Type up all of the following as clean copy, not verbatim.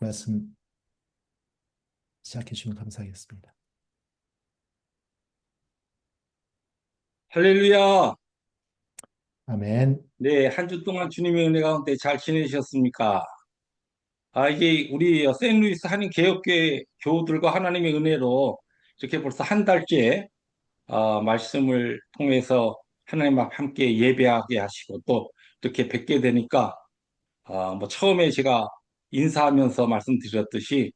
말씀 시작해 주시면 감사하겠습니다. 할렐루야. 아멘. 네, 한 주 동안 주님의 은혜 가운데 잘 지내셨습니까? 이게 우리 세인루이스 한인개혁교회 교우들과 하나님의 은혜로 이렇게 벌써 한 달째 말씀을 통해서 하나님 앞 함께 예배하게 하시고 또 이렇게 뵙게 되니까 뭐 처음에 제가 인사하면서 말씀드렸듯이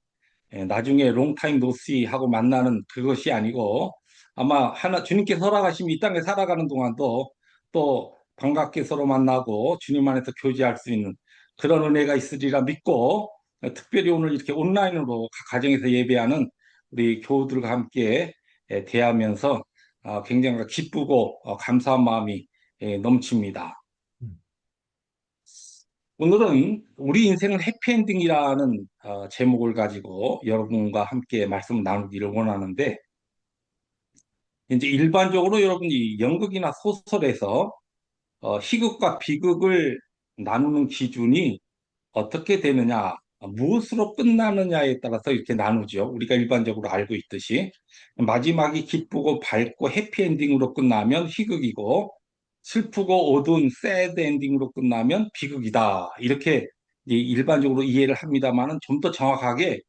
나중에 롱타임 노시 하고 만나는 그것이 아니고 아마 주님께서 허락하시면 이 땅에 살아가는 동안도 또 반갑게 서로 만나고 주님 안에서 교제할 수 있는 그런 은혜가 있으리라 믿고 특별히 오늘 이렇게 온라인으로 가정에서 예배하는 우리 교우들과 함께 대하면서 굉장히 기쁘고 감사한 마음이 넘칩니다. 음, 오늘은 우리 인생은 해피엔딩이라는 제목을 가지고 여러분과 함께 말씀을 나누기를 원하는데, 이제 일반적으로 여러분이 연극이나 소설에서 희극과 비극을 나누는 기준이 어떻게 되느냐, 무엇으로 끝나느냐에 따라서 이렇게 나누죠. 우리가 일반적으로 알고 있듯이. 마지막이 기쁘고 밝고 해피엔딩으로 끝나면 희극이고, 슬프고 어두운 새드 엔딩으로 끝나면 비극이다. 이렇게 이제 일반적으로 이해를 합니다만은 좀 더 정확하게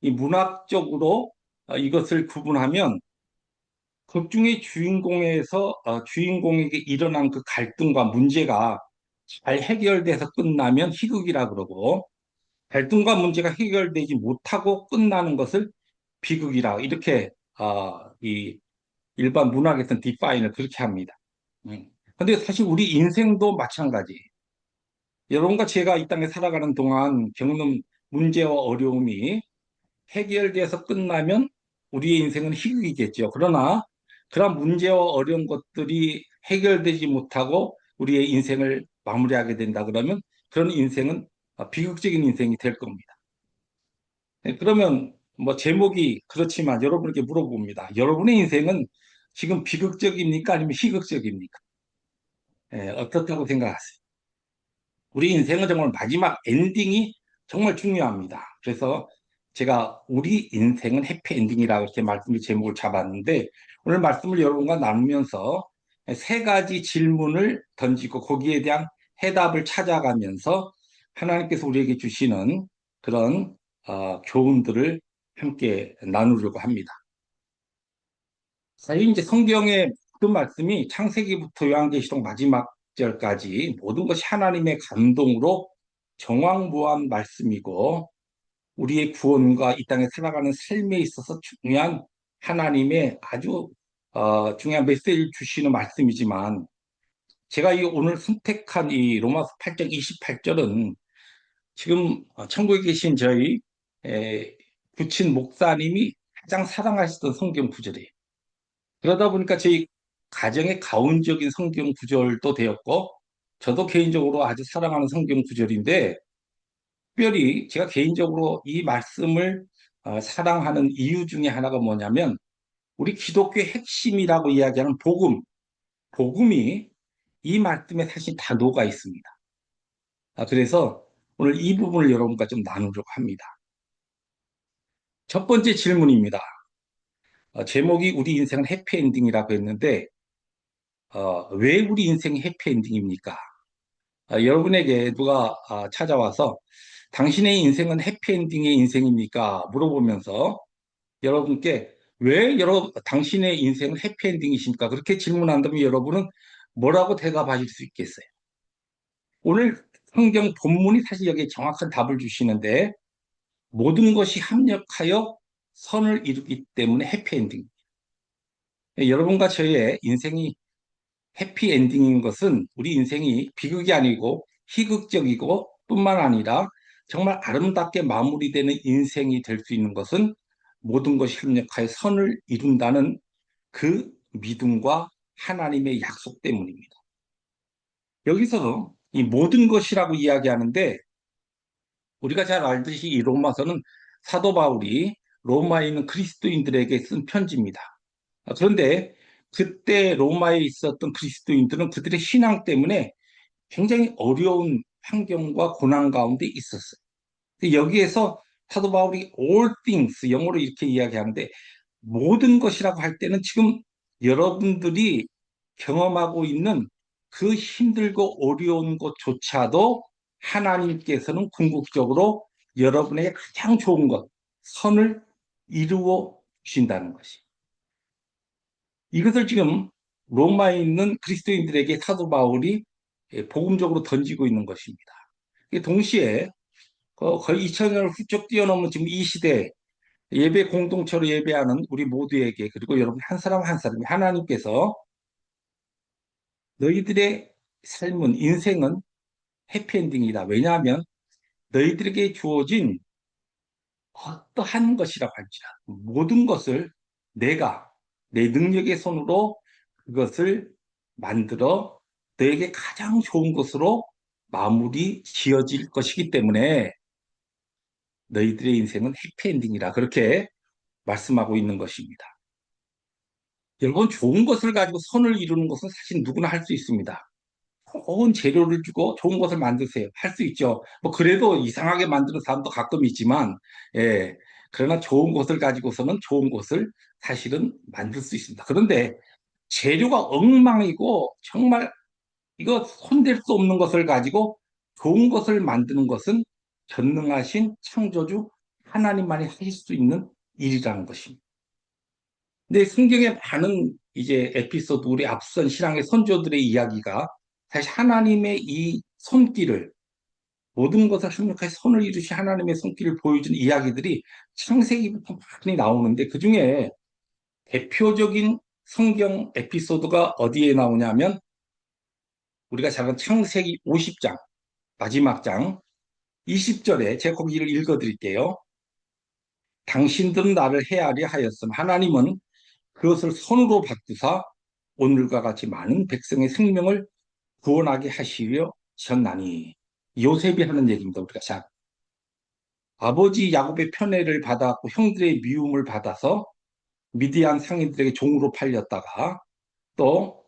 이 문학적으로 이것을 구분하면 극 중의 주인공에서 주인공에게 일어난 그 갈등과 문제가 잘 해결돼서 끝나면 희극이라 그러고 갈등과 문제가 해결되지 못하고 끝나는 것을 비극이라 이렇게 이 일반 문학에서는 디파인을 그렇게 합니다. 근데 사실 우리 인생도 마찬가지. 여러분과 제가 이 땅에 살아가는 동안 겪는 문제와 어려움이 해결돼서 끝나면 우리의 인생은 희극이겠죠. 그러나 그런 문제와 어려운 것들이 해결되지 못하고 우리의 인생을 마무리하게 된다 그러면 그런 인생은 비극적인 인생이 될 겁니다. 그러면 뭐 제목이 그렇지만 여러분에게 물어봅니다. 여러분의 인생은 지금 비극적입니까? 아니면 희극적입니까? 어떻다고 생각하세요? 우리 인생은 정말 마지막 엔딩이 정말 중요합니다. 그래서 제가 우리 인생은 해피엔딩이라고 이렇게 말씀의 제목을 잡았는데 오늘 말씀을 여러분과 나누면서 세 가지 질문을 던지고 거기에 대한 해답을 찾아가면서 하나님께서 우리에게 주시는 그런 교훈들을 함께 나누려고 합니다. 사실 이제 성경의 그 말씀이 창세기부터 요한계시록 마지막 절까지 모든 것이 하나님의 감동으로 정황무한 말씀이고 우리의 구원과 이 땅에 살아가는 삶에 있어서 중요한 하나님의 아주 중요한 메시지를 주시는 말씀이지만 제가 이 오늘 선택한 이 로마서 8장 28절은 지금 천국에 계신 저희 부친 목사님이 가장 사랑하시던 성경 구절이에요. 그러다 보니까 저희 가정의 가훈적인 성경 구절도 되었고, 저도 개인적으로 아주 사랑하는 성경 구절인데, 특별히 제가 개인적으로 이 말씀을 사랑하는 이유 중에 하나가 뭐냐면, 우리 기독교의 핵심이라고 이야기하는 복음이 이 말씀에 사실 다 녹아 있습니다. 그래서 오늘 이 부분을 여러분과 좀 나누려고 합니다. 첫 번째 질문입니다. 제목이 우리 인생은 해피엔딩이라고 했는데, 왜 우리 인생이 해피엔딩입니까? 여러분에게 누가 찾아와서 당신의 인생은 해피엔딩의 인생입니까? 물어보면서 여러분께 왜 당신의 인생은 해피엔딩이십니까? 그렇게 질문한다면 여러분은 뭐라고 대답하실 수 있겠어요? 오늘 성경 본문이 사실 여기에 정확한 답을 주시는데 모든 것이 합력하여 선을 이루기 때문에 해피엔딩. 여러분과 저의 인생이 해피엔딩인 것은 우리 인생이 비극이 아니고 희극적이고 뿐만 아니라 정말 아름답게 마무리되는 인생이 될 수 있는 것은 모든 것이 협력하여 선을 이룬다는 그 믿음과 하나님의 약속 때문입니다. 여기서 이 모든 것이라고 이야기하는데 우리가 잘 알듯이 이 로마서는 사도 바울이 로마에 있는 그리스도인들에게 쓴 편지입니다. 그런데 그때 로마에 있었던 그리스도인들은 그들의 신앙 때문에 굉장히 어려운 환경과 고난 가운데 있었어요. 여기에서 사도 바울이 all things, 영어로 이렇게 이야기하는데, 모든 것이라고 할 때는 지금 여러분들이 경험하고 있는 그 힘들고 어려운 것조차도 하나님께서는 궁극적으로 여러분에게 가장 좋은 것, 선을 이루어 주신다는 것이. 이것을 지금 로마에 있는 그리스도인들에게 사도 바울이 복음적으로 던지고 있는 것입니다. 동시에 거의 2000년을 훌쩍 뛰어넘은 지금 이 시대에 예배 공동체로 예배하는 우리 모두에게, 그리고 여러분 한 사람 한 사람이 하나님께서 너희들의 삶은, 인생은 해피엔딩이다. 왜냐하면 너희들에게 주어진 어떠한 것이라고 할지라 모든 것을 내가 내 능력의 손으로 그것을 만들어 너에게 가장 좋은 것으로 마무리 지어질 것이기 때문에 너희들의 인생은 해피엔딩이라, 그렇게 말씀하고 있는 것입니다. 여러분, 좋은 것을 가지고 선을 이루는 것은 사실 누구나 할 수 있습니다. 좋은 재료를 주고 좋은 것을 만드세요. 할 수 있죠. 뭐 그래도 이상하게 만드는 사람도 가끔 있지만, 예. 그러나 좋은 것을 가지고서는 좋은 것을 사실은 만들 수 있습니다. 그런데 재료가 엉망이고 정말 이거 손댈 수 없는 것을 가지고 좋은 것을 만드는 것은 전능하신 창조주 하나님만이 하실 수 있는 일이라는 것입니다. 근데 성경에 많은 이제 에피소드, 우리 앞선 신앙의 선조들의 이야기가 사실 하나님의 이 손길을, 모든 것을 합력하여 손을 이루신 하나님의 손길을 보여준 이야기들이 창세기부터 많이 나오는데, 그중에 대표적인 성경 에피소드가 어디에 나오냐면 우리가 잘 아는 창세기 50장 마지막 장 20절에, 제가 거기를 읽어드릴게요. 당신들은 나를 헤아려 하였음 하나님은 그것을 손으로 바꾸사 오늘과 같이 많은 백성의 생명을 구원하게 하시려 셨나니. 요셉이 하는 얘기입니다. 우리가 잘 아버지 야곱의 편애를 받았고 형들의 미움을 받아서 미디안 상인들에게 종으로 팔렸다가 또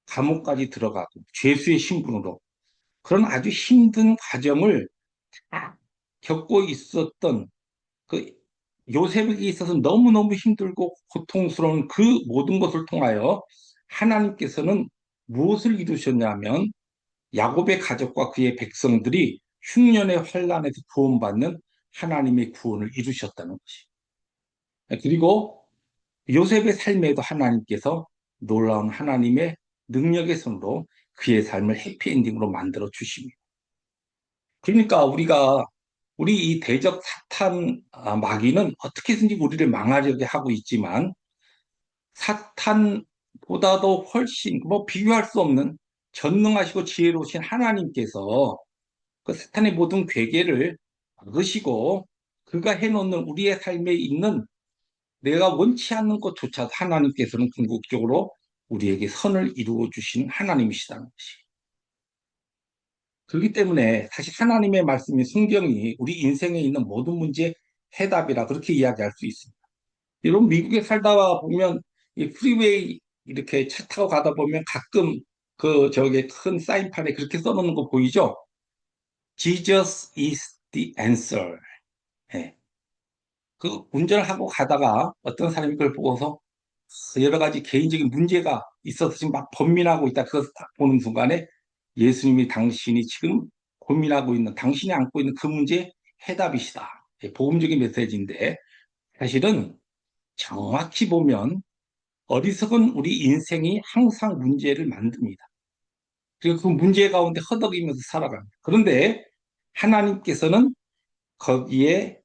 감옥까지 들어가고 죄수의 신분으로 그런 아주 힘든 과정을 다 겪고 있었던 그 요셉에게 있어서 너무너무 힘들고 고통스러운 그 모든 것을 통하여 하나님께서는 무엇을 이루셨냐면 야곱의 가족과 그의 백성들이 흉년의 환란에서 구원받는 하나님의 구원을 이루셨다는 것이. 그리고 요셉의 삶에도 하나님께서 놀라운 하나님의 능력의 손으로 그의 삶을 해피엔딩으로 만들어 주십니다. 그러니까 우리 이 대적 사탄 마귀는 어떻게든지 우리를 망하려고 하고 있지만, 사탄보다도 훨씬 뭐 비교할 수 없는 전능하시고 지혜로우신 하나님께서 그 사탄의 모든 괴계를 막으시고, 그가 해놓는 우리의 삶에 있는 내가 원치 않는 것조차도 하나님께서는 궁극적으로 우리에게 선을 이루어 주신 하나님이시다는 것이. 그렇기 때문에 사실 하나님의 말씀이, 성경이 우리 인생에 있는 모든 문제의 해답이라 그렇게 이야기할 수 있습니다. 여러분, 미국에 살다 보면 이 프리웨이 이렇게 차 타고 가다 보면 가끔 그 저게 큰 사인판에 그렇게 써놓는 거 보이죠? Jesus is the answer. 예. 그 운전을 하고 가다가 어떤 사람이 그걸 보고서 여러 가지 개인적인 문제가 있어서 지금 막 번민하고 있다. 그것을 딱 보는 순간에 예수님이 당신이 지금 고민하고 있는, 당신이 안고 있는 그 문제의 해답이시다. 예, 복음적인 메시지인데, 사실은 정확히 보면 어리석은 우리 인생이 항상 문제를 만듭니다. 그리고 그 문제 가운데 허덕이면서 살아갑니다. 그런데 하나님께서는 거기에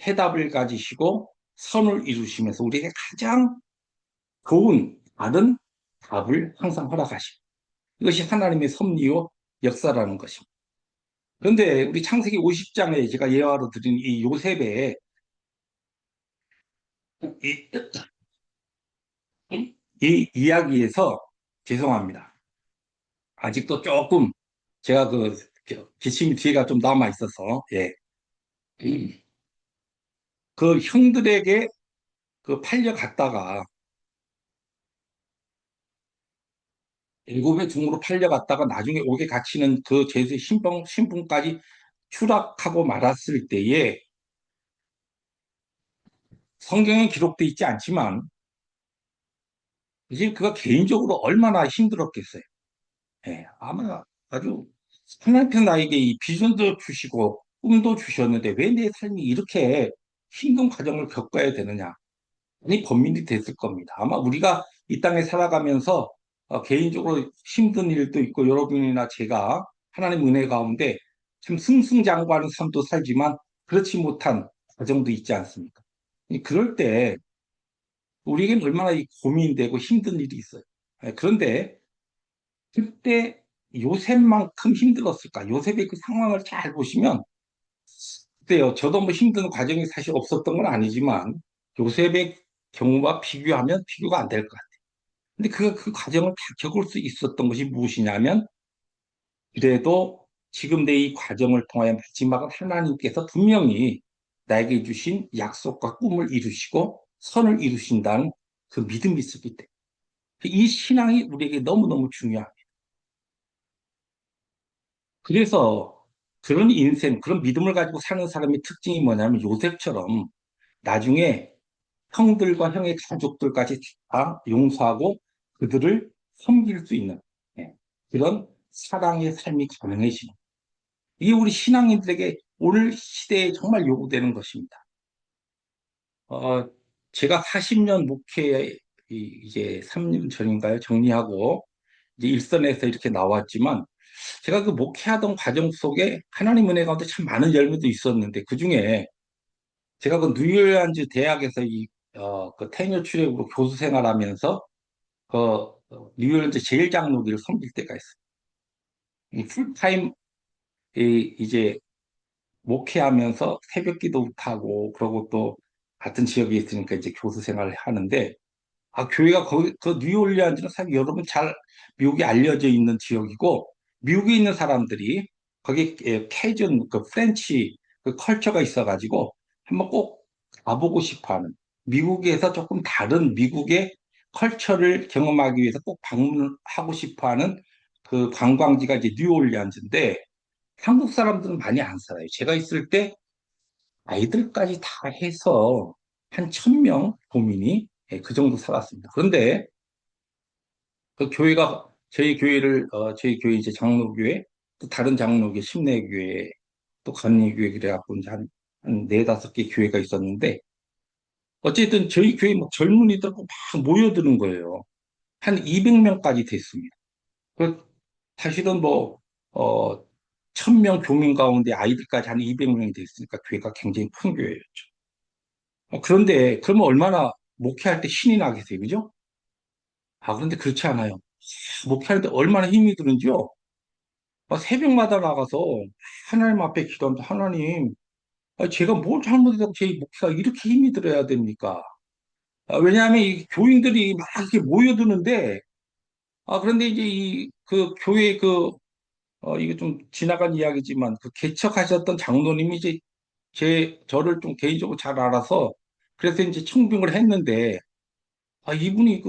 해답을 가지시고 선을 이루시면서 우리에게 가장 좋은 다른 답을 항상 허락하십니다. 이것이 하나님의 섭리요 역사라는 것입니다. 그런데 우리 창세기 50장에 제가 예화로 드린 이 요셉의 이, 이 이야기에서, 죄송합니다. 아직도 조금 제가 기침이 뒤가 좀 남아 있어서, 예. 그 형들에게 팔려갔다가, 일곱의 중으로 팔려갔다가 나중에 옥에 갇히는 그 죄수의 신분까지 추락하고 말았을 때에 성경에 기록돼 있지 않지만 이제 그가 개인적으로 얼마나 힘들었겠어요. 예, 아마 아주 하나님께서 나에게 이 비전도 주시고 꿈도 주셨는데 왜 내 삶이 이렇게 힘든 과정을 겪어야 되느냐? 이 고민이 됐을 겁니다. 아마 우리가 이 땅에 살아가면서 개인적으로 힘든 일도 있고 여러분이나 제가 하나님 은혜 가운데 참 승승장구하는 삶도 살지만 그렇지 못한 과정도 있지 않습니까? 그럴 때 우리에게는 얼마나 이 고민되고 힘든 일이 있어요. 그런데 그때 요셉만큼 힘들었을까? 요셉의 그 상황을 잘 보시면 그때요. 저도 뭐 힘든 과정이 사실 없었던 건 아니지만 요셉의 경우와 비교하면 비교가 안 될 것 같아요. 근데 그가 그 과정을 다 겪을 수 있었던 것이 무엇이냐면 그래도 지금 내 이 과정을 통하여 마지막은 하나님께서 분명히 나에게 주신 약속과 꿈을 이루시고 선을 이루신다는 그 믿음이 있었기 때문에 이 신앙이 우리에게 너무너무 중요합니다. 그래서 그런 인생, 그런 믿음을 가지고 사는 사람의 특징이 뭐냐면 요셉처럼 나중에 형들과 형의 가족들까지 다 용서하고 그들을 섬길 수 있는 예, 그런 사랑의 삶이 가능해지는 이게 우리 신앙인들에게 오늘 시대에 정말 요구되는 것입니다. 어, 제가 40년 목회 이제 3년 전인가요? 정리하고 이제 일선에서 이렇게 나왔지만 제가 그 목회하던 과정 속에 하나님 은혜 가운데 참 많은 열매도 있었는데 그중에 제가 그 뉴올리언즈 대학에서 그 테뉴 출입으로 교수 생활하면서 그 뉴올리언즈 제일 장로교를 섬길 때가 있어요. 이 풀타임 이제 목회하면서 새벽 기도부터 하고 그러고 또 같은 지역에 있으니까 이제 교수 생활을 하는데 교회가 거기 그 뉴올리언즈는 사실 여러분 잘 미국에 알려져 있는 지역이고 미국에 있는 사람들이 거기 케이준 그 프렌치 그 컬처가 있어가지고 한번 꼭 가보고 싶어하는 미국에서 조금 다른 미국의 컬처를 경험하기 위해서 꼭 방문하고 싶어하는 그 관광지가 이제 뉴올리언즈인데 한국 사람들은 많이 안 살아요. 제가 있을 때 아이들까지 다 해서 한 1,000명 도민이 그 정도 살았습니다. 그런데 그 교회가 저희 교회 이제 장로교회 또 다른 장로교회 심내교회 또 감리교회 그래갖고 이제 한 네다섯 개 교회가 있었는데 어쨌든 저희 교회 막 젊은이들 막 모여드는 거예요. 한 200명까지 됐습니다. 그 사실은 뭐 어, 1,000명 교민 가운데 아이들까지 한 200명이 됐으니까 교회가 굉장히 큰 교회였죠. 그런데 그러면 얼마나 목회할 때 신이 나겠어요, 그죠? 그런데 그렇지 않아요. 목회하는데 얼마나 힘이 드는지요. 새벽마다 나가서 하나님 앞에 기도하면서 하나님, 제가 뭘 잘못해서 제 목회가 이렇게 힘이 들어야 됩니까? 왜냐하면 이 교인들이 막 이렇게 모여드는데, 그런데 이제 그 교회 이거 좀 지나간 이야기지만 그 개척하셨던 장로님이 이제 저를 좀 개인적으로 잘 알아서 그래서 이제 청빙을 했는데, 이분이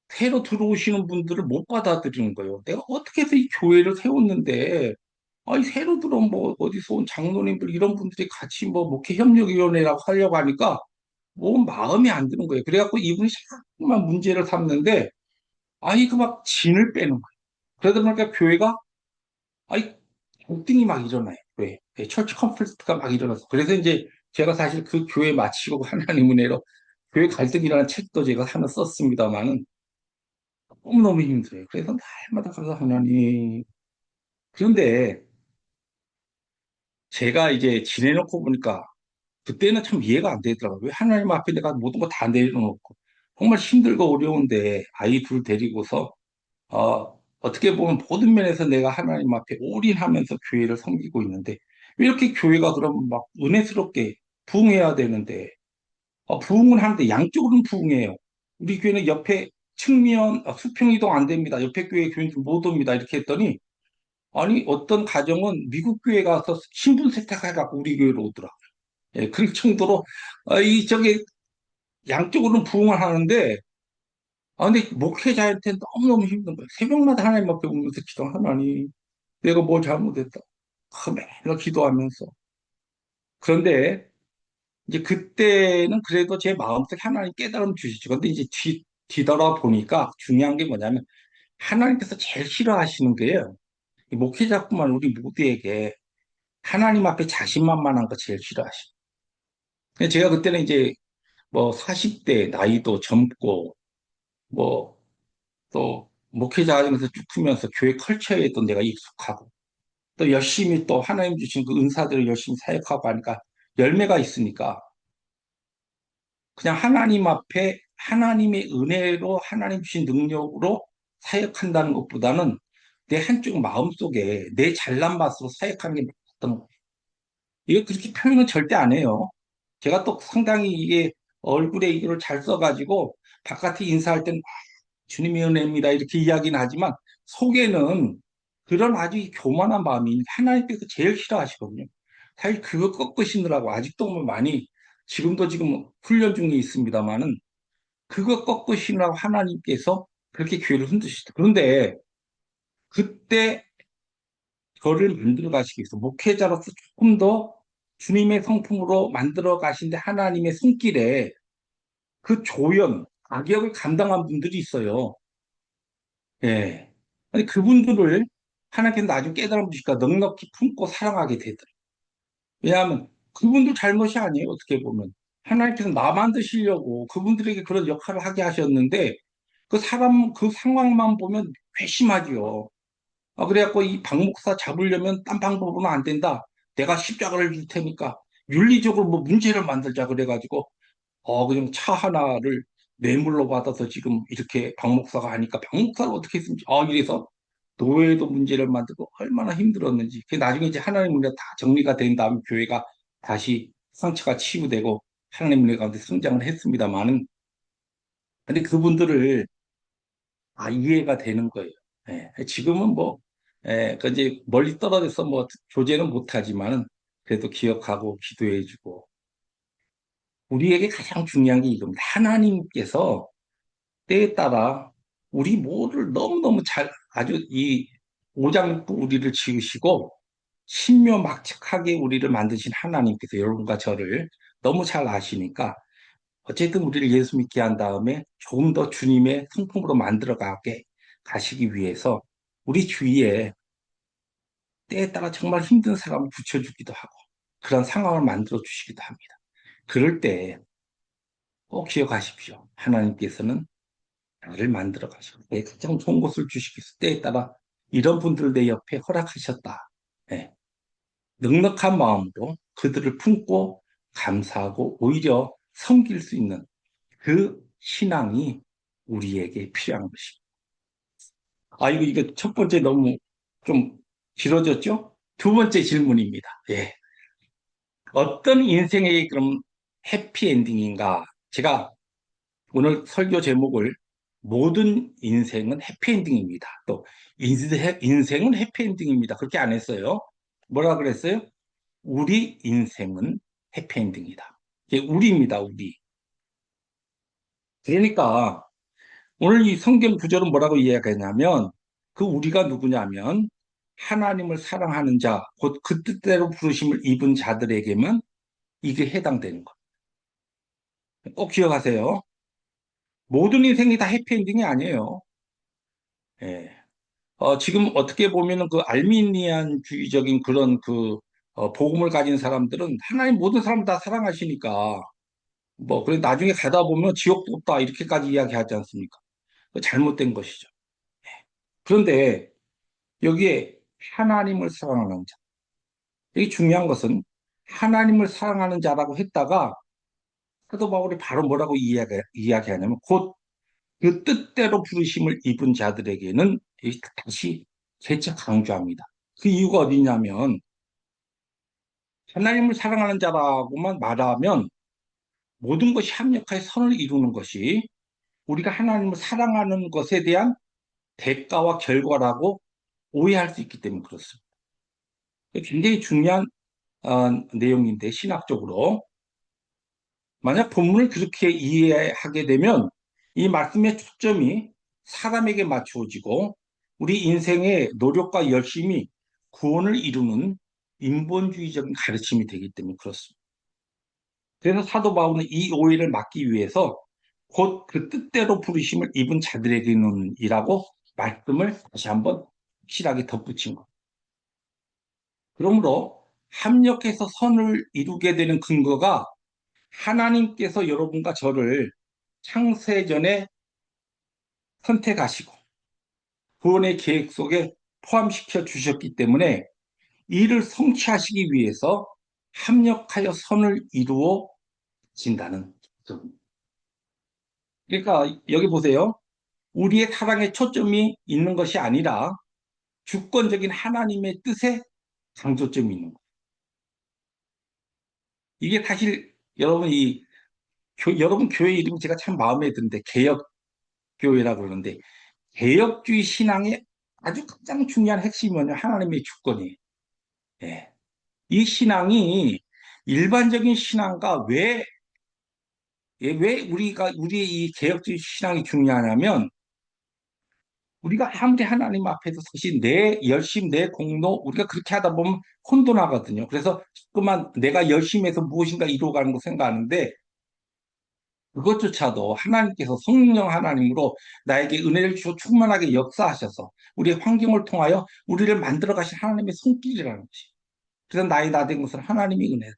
새로 들어오시는 분들을 못 받아들이는 거예요. 내가 어떻게 해서 이 교회를 세웠는데, 새로 들어온 뭐, 어디서 온 장로님들, 이런 분들이 같이 뭐, 목회협력위원회라고 하려고 하니까, 뭐, 마음이 안 드는 거예요. 그래갖고 이분이 자꾸만 문제를 삼는데, 이거 막 진을 빼는 거예요. 그러다 보니까 교회가, 아이, 갈등이 막 일어나요. 왜? 철치 컨플리트가 막 일어나서. 그래서 이제 제가 사실 그 교회 마치고 하나님 은혜로 교회 갈등이라는 책도 제가 하나 썼습니다만은, 너무너무 힘들어요. 그래서 날마다 가서 하나님. 그런데 제가 이제 지내놓고 보니까 그때는 참 이해가 안 되더라고요. 왜 하나님 앞에 내가 모든 거 다 내려놓고 정말 힘들고 어려운데 아이 둘 데리고서 어떻게 보면 모든 면에서 내가 하나님 앞에 올인하면서 교회를 섬기고 있는데 왜 이렇게 교회가 그러면 막 은혜스럽게 부흥해야 되는데 부흥은 하는데 양쪽으로는 부흥해요. 우리 교회는 옆에 측면 수평 이동 안 됩니다. 옆에 교회 교인들 못 옵니다. 이렇게 했더니 아니 어떤 가정은 미국 교회 가서 신분 세탁해갖고 우리 교회로 오더라. 예, 그럴 정도로 이 저기 양쪽으로는 부흥을 하는데 근데 목회자한테 너무너무 힘든 거예요. 새벽마다 하나님 앞에 오면서 기도하나니 내가 뭘 잘못했다. 맨날 기도하면서 그런데 이제 그때는 그래도 제 마음속에 하나님 깨달음 주시죠. 근데 이제 뒤돌아보니까 중요한 게 뭐냐면 하나님께서 제일 싫어하시는 게요. 이 목회자뿐만 우리 모두에게 하나님 앞에 자신만만한 거 제일 싫어하시죠. 제가 그때는 이제 뭐 40대 나이도 젊고 뭐 또 목회자 하면서 쭉 크면서 교회 컬처에도 내가 익숙하고 또 열심히 또 하나님 주신 그 은사들을 열심히 사역하고 하니까 열매가 있으니까 그냥 하나님 앞에 하나님의 은혜로 하나님 주신 능력으로 사역한다는 것보다는 내 한쪽 마음속에 내 잘난 맛으로 사역하는 게 맞던 거예요. 이거 그렇게 표현은 절대 안 해요. 제가 또 상당히 이게 얼굴에 이걸 잘 써가지고 바깥에 인사할 땐 주님의 은혜입니다 이렇게 이야기는 하지만 속에는 그런 아주 교만한 마음이 하나님께서 제일 싫어하시거든요. 사실 그거 꺾으시느라고 아직도 뭐 많이 지금도 지금 훈련 중에 있습니다만은 그거 꺾으시느라고 하나님께서 그렇게 교회를 흔드시죠. 그런데 그때 그거를 만들어 가시기 위해서 목회자로서 조금 더 주님의 성품으로 만들어 가신데 하나님의 손길에 그 조연, 악역을 감당한 분들이 있어요. 예. 아니, 그분들을 하나님께서 나중에 깨달아 주시니까 넉넉히 품고 사랑하게 되더라고요. 왜냐하면 그분들 잘못이 아니에요, 어떻게 보면. 하나님께서 나 만드시려고 그분들에게 그런 역할을 하게 하셨는데 그 사람, 그 상황만 보면 괘씸하지요. 그래갖고 이 박 목사 잡으려면 딴 방법으로는 안 된다. 내가 십자가를 줄 테니까 윤리적으로 뭐 문제를 만들자 그래가지고 그냥 차 하나를 뇌물로 받아서 지금 이렇게 박 목사가 하니까 박 목사를 어떻게 했는지 이래서 노예도 문제를 만들고 얼마나 힘들었는지 그 나중에 이제 하나님 은혜가 다 정리가 된 다음 교회가 다시 상처가 치유되고 하나님 은혜 가운데 성장을 했습니다만은 근데 그분들을 이해가 되는 거예요. 예, 지금은 뭐 그 이제 멀리 떨어져서 뭐 교제는 못하지만은 그래도 기억하고 기도해주고 우리에게 가장 중요한 게 이겁니다. 하나님께서 때에 따라 우리 모두를 너무너무 잘 아주 이 오장육부 우리를 지으시고 신묘막측하게 우리를 만드신 하나님께서 여러분과 저를 너무 잘 아시니까 어쨌든 우리를 예수 믿게 한 다음에 조금 더 주님의 성품으로 만들어가게 가시기 위해서 우리 주위에 때에 따라 정말 힘든 사람을 붙여주기도 하고 그런 상황을 만들어 주시기도 합니다. 그럴 때 꼭 기억하십시오. 하나님께서는 나를 만들어 가시고 내 가장 좋은 것을 주시기 위해서 때에 따라 이런 분들을 내 옆에 허락하셨다. 예, 넉넉한 마음으로 그들을 품고 감사하고 오히려 섬길 수 있는 그 신앙이 우리에게 필요한 것입니다. 이거 첫 번째 너무 좀 길어졌죠? 두 번째 질문입니다. 예. 어떤 인생의 그럼 해피엔딩인가? 제가 오늘 설교 제목을 모든 인생은 해피엔딩입니다. 또 인생은 해피엔딩입니다. 그렇게 안 했어요. 뭐라 그랬어요? 우리 인생은 해피엔딩이다. 이게 우리입니다, 우리. 그러니까 오늘 이 성경 구절은 뭐라고 이야기하냐면 그 우리가 누구냐면 하나님을 사랑하는 자, 곧 그 뜻대로 부르심을 입은 자들에게만 이게 해당되는 것. 꼭 기억하세요. 모든 인생이 다 해피엔딩이 아니에요. 예. 지금 어떻게 보면은 그 알미니안주의적인 그런 복음을 가진 사람들은 하나님 모든 사람을 다 사랑하시니까 그래 나중에 가다 보면 지옥도 없다 이렇게까지 이야기하지 않습니까? 그 잘못된 것이죠. 그런데 여기에 하나님을 사랑하는 자. 이게 중요한 것은 하나님을 사랑하는 자라고 했다가 사도 바울이 바로 뭐라고 이야기하냐면 곧 그 뜻대로 부르심을 입은 자들에게는 다시 재차 강조합니다. 그 이유가 어디냐면 하나님을 사랑하는 자라고만 말하면 모든 것이 합력하여 선을 이루는 것이 우리가 하나님을 사랑하는 것에 대한 대가와 결과라고 오해할 수 있기 때문에 그렇습니다. 굉장히 중요한 내용인데 신학적으로 만약 본문을 그렇게 이해하게 되면 이 말씀의 초점이 사람에게 맞추어지고 우리 인생의 노력과 열심이 구원을 이루는 인본주의적인 가르침이 되기 때문에 그렇습니다. 그래서 사도 바울은 이 오해를 막기 위해서 곧 그 뜻대로 부르심을 입은 자들에게는 이라고 말씀을 다시 한번 확실하게 덧붙인 것. 그러므로 합력해서 선을 이루게 되는 근거가 하나님께서 여러분과 저를 창세전에 선택하시고 구원의 계획 속에 포함시켜 주셨기 때문에 이를 성취하시기 위해서 합력하여 선을 이루어 진다는 점. 그러니까 여기 보세요. 우리의 사랑에 초점이 있는 것이 아니라 주권적인 하나님의 뜻에 강조점이 있는 거예요. 이게 사실 여러분 여러분 교회 이름이 제가 참 마음에 드는데 개혁교회라고 그러는데 개혁주의 신앙의 아주 가장 중요한 핵심이 뭐냐 하나님의 주권이에요. 예. 이 신앙이 일반적인 신앙과 왜 우리의 이 개혁주의 신앙이 중요하냐면 우리가 아무리 하나님 앞에서 서신 내 열심, 내 공로, 우리가 그렇게 하다 보면 혼돈하거든요. 그래서 자꾸만 내가 열심히 해서 무엇인가 이루어가는 거 생각하는데 그것조차도 하나님께서 성령 하나님으로 나에게 은혜를 주어 충만하게 역사하셔서 우리의 환경을 통하여 우리를 만들어 가신 하나님의 손길이라는 것이. 그래서 나의 나된 것은 하나님의 은혜다.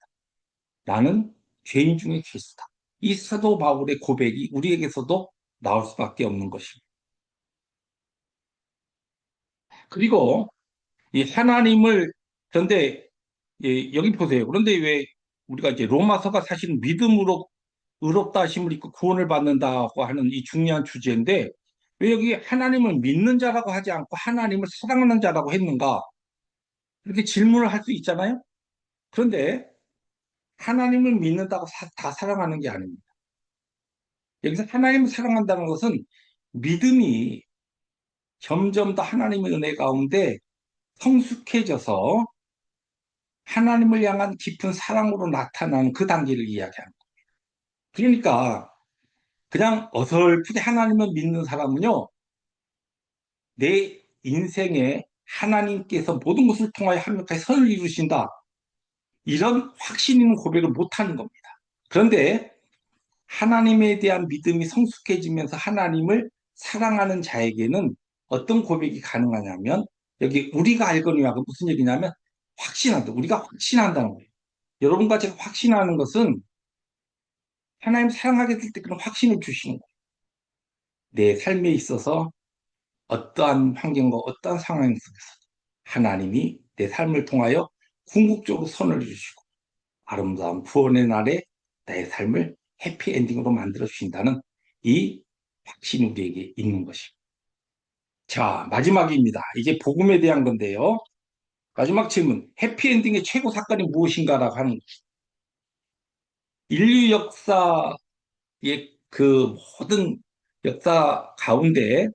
나는 죄인 중에 괴수다. 이 사도 바울의 고백이 우리에게서도 나올 수밖에 없는 것입니다. 그리고 이 하나님을 그런데 여기 보세요. 그런데 왜 우리가 이제 로마서가 사실 믿음으로 의롭다 하심을 입고 구원을 받는다고 하는 이 중요한 주제인데 왜 여기 하나님을 믿는 자라고 하지 않고 하나님을 사랑하는 자라고 했는가? 이렇게 질문을 할 수 있잖아요. 그런데 하나님을 믿는다고 다 사랑하는 게 아닙니다. 여기서 하나님을 사랑한다는 것은 믿음이 점점 더 하나님의 은혜 가운데 성숙해져서 하나님을 향한 깊은 사랑으로 나타나는 그 단계를 이야기하는 거예요. 그러니까 그냥 어설프게 하나님을 믿는 사람은요, 내 인생에 하나님께서 모든 것을 통하여 합력하여 선을 이루신다. 이런 확신 있는 고백을 못하는 겁니다. 그런데 하나님에 대한 믿음이 성숙해지면서 하나님을 사랑하는 자에게는 어떤 고백이 가능하냐면 여기 우리가 알거니와 무슨 얘기냐면 확신한다. 우리가 확신한다는 거예요. 여러분과 제가 확신하는 것은 하나님 사랑하게 될 때 그런 확신을 주시는 거예요. 내 삶에 있어서 어떠한 환경과 어떠한 상황 속에서 하나님이 내 삶을 통하여 궁극적으로 선을 주시고 아름다운 구원의 날에 나의 삶을 해피엔딩으로 만들어 주신다는 이 확신이 우리에게 있는 것입니다. 자, 마지막입니다. 이제 복음에 대한 건데요. 마지막 질문. 해피엔딩의 최고 사건이 무엇인가라고 하는 것입니다. 인류 역사의 그 모든 역사 가운데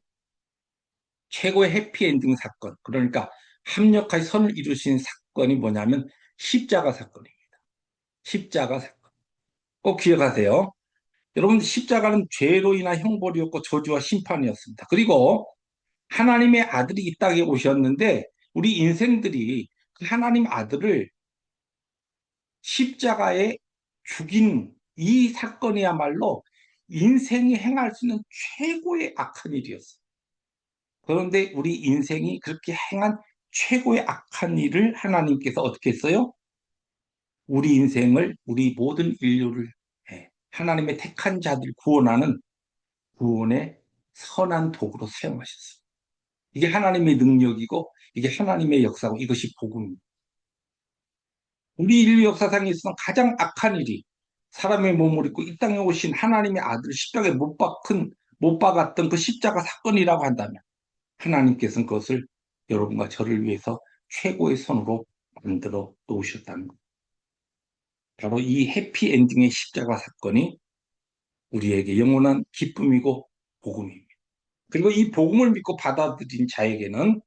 최고의 해피엔딩 사건, 그러니까 합력하여 선을 이루신 사건이 뭐냐면 십자가 사건입니다. 십자가 사건. 꼭 기억하세요. 여러분, 십자가는 죄로 인한 형벌이었고 저주와 심판이었습니다. 그리고 하나님의 아들이 이 땅에 오셨는데 우리 인생들이 그 하나님 아들을 십자가에 죽인 이 사건이야말로 인생이 행할 수 있는 최고의 악한 일이었어요. 그런데 우리 인생이 그렇게 행한 최고의 악한 일을 하나님께서 어떻게 했어요? 우리 인생을, 우리 모든 인류를 하나님의 택한 자들 구원하는 구원의 선한 도구로 사용하셨어요. 이게 하나님의 능력이고 이게 하나님의 역사고 이것이 복음입니다. 우리 인류 역사상에 있어서 가장 악한 일이 사람의 몸을 입고 이 땅에 오신 하나님의 아들을 십자가에 못 박았던 그 십자가 사건이라고 한다면 하나님께서는 그것을 여러분과 저를 위해서 최고의 선으로 만들어 놓으셨다는 것. 바로 이 해피엔딩의 십자가 사건이 우리에게 영원한 기쁨이고 복음입니다. 그리고 이 복음을 믿고 받아들인 자에게는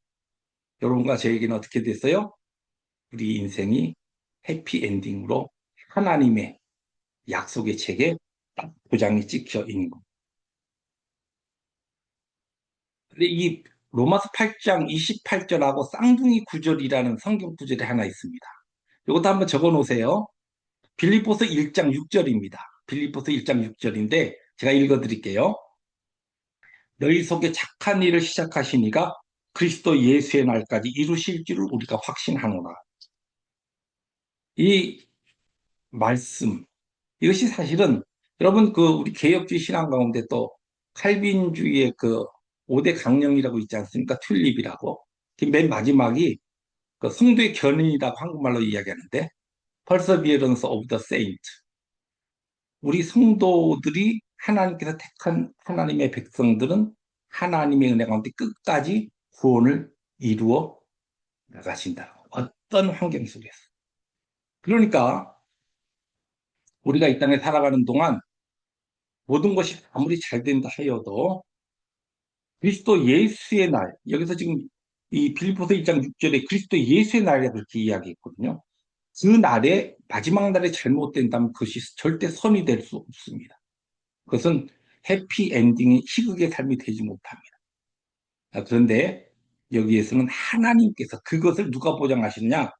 여러분과 저에게는 어떻게 됐어요? 우리 인생이 해피엔딩으로 하나님의 약속의 책에 딱 도장이 찍혀 있는 겁니다. 근데 이 로마서 8장 28절하고 쌍둥이 구절이라는 성경 구절이 하나 있습니다. 이것도 한번 적어 놓으세요. 빌립보서 1장 6절입니다. 빌립보서 1장 6절인데 제가 읽어드릴게요. 너희 속에 착한 일을 시작하시니가 그리스도 예수의 날까지 이루실 줄을 우리가 확신하노라. 이 말씀, 이것이 사실은 여러분 그 우리 개혁주의 신앙 가운데 또 칼빈주의의 그 5대 강령이라고 있지 않습니까? 튤립이라고. 그맨 마지막이 그 성도의 견인이라고 한국말로 이야기하는데 Perseverance of the Saint. 우리 성도들이 하나님께서 택한 하나님의 백성들은 하나님의 은혜 가운데 끝까지 구원을 이루어 나가신다. 어떤 환경 속에서. 그러니까 우리가 이 땅에 살아가는 동안 모든 것이 아무리 잘 된다 하여도 그리스도 예수의 날, 여기서 지금 이 빌립보서 1장 6절에 그리스도 예수의 날이라고 그렇게 이야기했거든요. 그 날에 마지막 날에 잘못된다면 그것이 절대 선이 될 수 없습니다. 그것은 해피 엔딩이 희극의 삶이 되지 못합니다. 그런데 여기에서는 하나님께서 그것을 누가 보장하시느냐?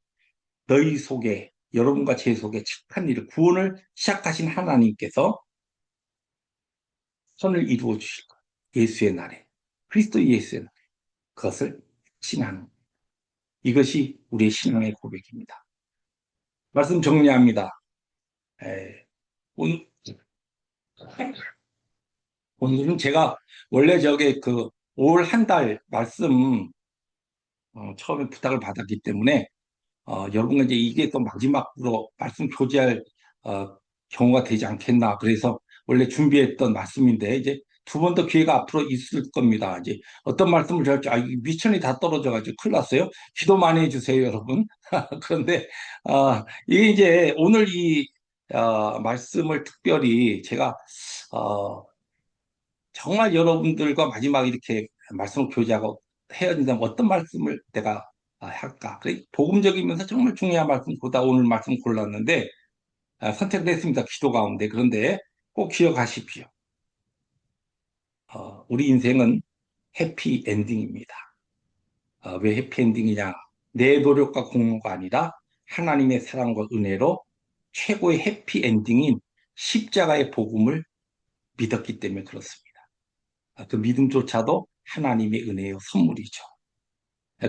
너희 속에, 여러분과 제 속에 착한 일을, 구원을 시작하신 하나님께서 선을 이루어 주실 거예요. 예수의 날에. 그리스도 예수의 날에. 그것을 신앙. 이것이 우리의 신앙의 고백입니다. 말씀 정리합니다. 오늘, 오늘은 제가 원래 저게 그 올 한 달 말씀 처음에 부탁을 받았기 때문에 여러분과 이제 이게 또 마지막으로 말씀 교제할 어, 경우가 되지 않겠나. 그래서 원래 준비했던 말씀인데 이제 두 번 더 기회가 앞으로 있을 겁니다. 이제 어떤 말씀을 할지 미천이 다 떨어져가지고 큰일 났어요. 기도 많이 해주세요, 여러분. 그런데 이게 이제 오늘 이 말씀을 특별히 제가 어, 정말 여러분들과 마지막 이렇게 말씀을 교제하고 헤어진다면 어떤 말씀을 내가 할까? 그래, 복음적이면서 정말 중요한 말씀 보다 오늘 말씀 골랐는데 선택됐습니다. 기도 가운데. 그런데 꼭 기억하십시오. 우리 인생은 해피 엔딩입니다. 왜 해피 엔딩이냐? 내 노력과 공로가 아니라 하나님의 사랑과 은혜로 최고의 해피 엔딩인 십자가의 복음을 믿었기 때문에 그렇습니다. 그 믿음조차도 하나님의 은혜의 선물이죠.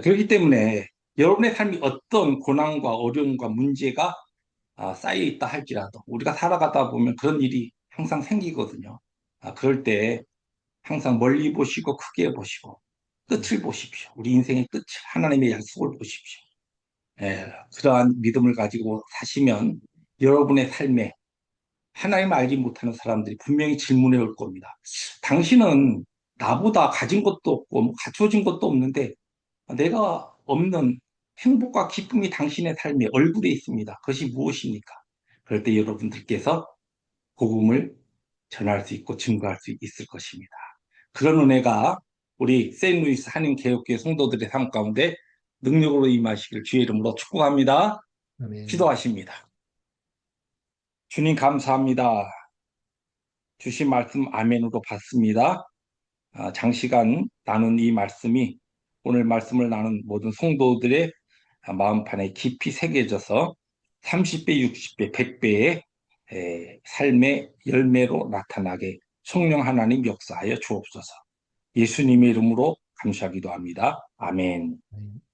그렇기 때문에 여러분의 삶이 어떤 고난과 어려움과 문제가 쌓여 있다 할지라도 우리가 살아가다 보면 그런 일이 항상 생기거든요. 그럴 때 항상 멀리 보시고 크게 보시고 끝을 보십시오. 우리 인생의 끝, 하나님의 약속을 보십시오. 그러한 믿음을 가지고 사시면 여러분의 삶에 하나님 알지 못하는 사람들이 분명히 질문해 올 겁니다. 당신은 나보다 가진 것도 없고 뭐 갖춰진 것도 없는데 내가 없는 행복과 기쁨이 당신의 삶에 얼굴에 있습니다. 그것이 무엇입니까? 그럴 때 여러분들께서 복음을 전할 수 있고 증거할 수 있을 것입니다. 그런 은혜가 우리 세인루이스 한인개혁교회 성도들의 삶 가운데 능력으로 임하시길 주의 이름으로 축복합니다. 아멘. 기도하십니다. 주님 감사합니다. 주신 말씀 아멘으로 받습니다. 장시간 나눈 이 말씀이 오늘 말씀을 나눈 모든 성도들의 마음판에 깊이 새겨져서 30배, 60배, 100배의 삶의 열매로 나타나게 성령 하나님 역사하여 주옵소서. 예수님의 이름으로 감사하기도 합니다. 아멘. 아멘.